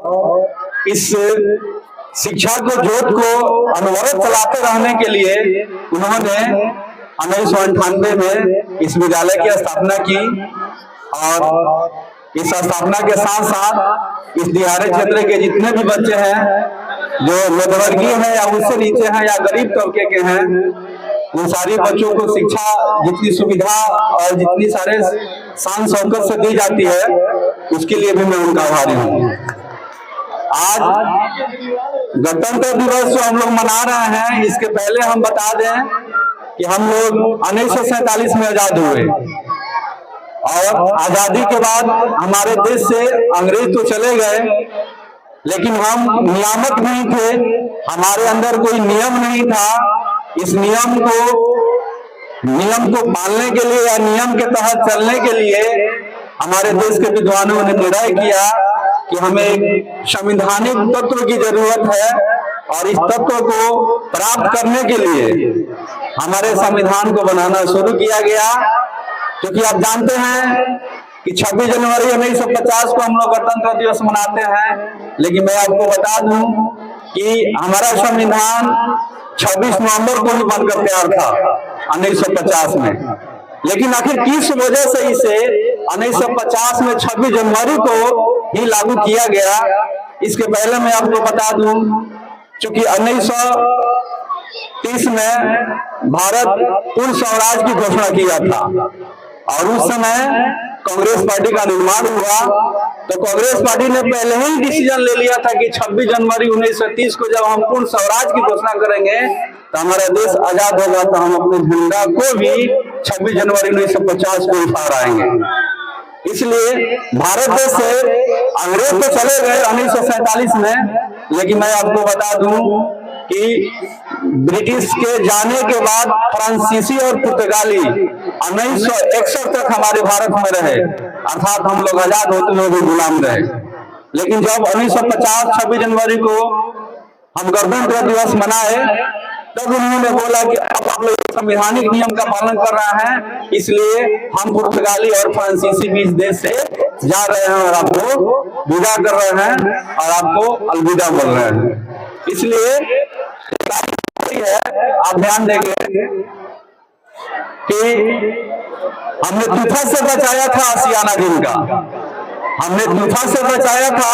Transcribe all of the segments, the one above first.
और इस शिक्षा को ज्योत को अनवरत चलाते रहने के लिए उन्होंने 1998 में इस विद्यालय की स्थापना की। और इस स्थापना के साथ साथ इस दिहाड़ी क्षेत्र के जितने भी बच्चे हैं जो मध्यवर्गीय हैं या उससे नीचे हैं या गरीब तबके के हैं, उन सारी बच्चों को शिक्षा जितनी सुविधा और जितनी सारे शान शौकत से दी जाती है, उसके लिए भी मैं उनका आभारी हूँ। आज गणतंत्र दिवस जो हम लोग मना रहे हैं, इसके पहले हम बता दें कि हम लोग 1947 में आजाद हुए और आजादी के बाद हमारे देश से अंग्रेज तो चले गए, लेकिन हम नियामक नहीं थे, हमारे अंदर कोई नियम नहीं था। इस नियम को पालने के लिए या नियम के तहत चलने के लिए हमारे देश के विद्वानों ने निर्णय किया कि हमें एक संवैधानिक तत्व की जरूरत है और इस तत्व को प्राप्त करने के लिए हमारे संविधान को बनाना शुरू किया गया। क्योंकि आप जानते हैं कि 26 जनवरी 1950 को हम लोग गणतंत्र दिवस मनाते हैं, लेकिन मैं आपको बता दूं कि हमारा संविधान 26 नवंबर को ही बनकर तैयार था 1950 में। लेकिन आखिर किस वजह से इसे 1950 में 26 जनवरी को ही लागू किया गया, इसके पहले मैं आपको बता दूं क्योंकि 1930 में भारत पूर्ण स्वराज की घोषणा किया था और उस समय कांग्रेस पार्टी का निर्माण हुआ। तो कांग्रेस पार्टी ने पहले ही डिसीजन ले लिया था कि 26 जनवरी 1930 को जब हम पूर्ण स्वराज की घोषणा करेंगे तो हमारा देश आजाद होगा, तो हम अपने झंडा को भी 26 जनवरी 1950 को उठा आएंगे। इसलिए भारत देश से अंग्रेज तो चले गए 1947 में, लेकिन मैं आपको बता दूं कि ब्रिटिश के जाने के बाद फ्रांसीसी और पुर्तगाली 1961 तक हमारे भारत में रहे, अर्थात हम लोग आजाद होते हुए भी गुलाम रहे। लेकिन जब 1950 26 जनवरी को हम गणतंत्र दिवस मनाए, तब उन्होंने बोला कि अब हम लोग संवैधानिक नियम का पालन कर रहे हैं, इसलिए हम पुर्तगाली और फ्रांसीसी भी इस देश से जा रहे हैं और आपको विदा कर रहे हैं और आपको अलविदा बोल रहे हैं। इसलिए आप ध्यान देंगे कि हमने तूफा से बचाया था आशियाना दिन का, हमने तूफा से बचाया था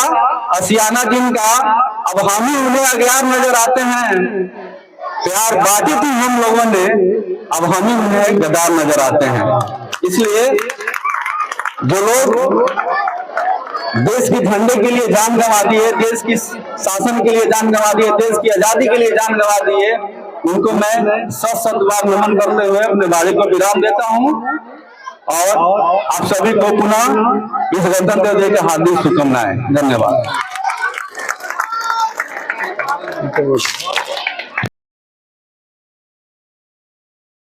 आशियाना दिन का, अब हम ही उन्हें अज्ञात नजर आते हैं। प्यार बांटी थी हम लोगों ने, अब हम ही उन्हें गद्दार नजर आते हैं। इसलिए जो लोग देश की झंडे के लिए जान गंवा दिए, देश की शासन के लिए जान गंवा दिए, देश की आजादी के लिए जान गंवा दिए, उनको मैं सत बार नमन करते हुए अपने वाणी को विराम देता हूं और आप सभी को पुनः इस गणतंत्र दिवस की हार्दिक शुभकामनाएं। धन्यवाद।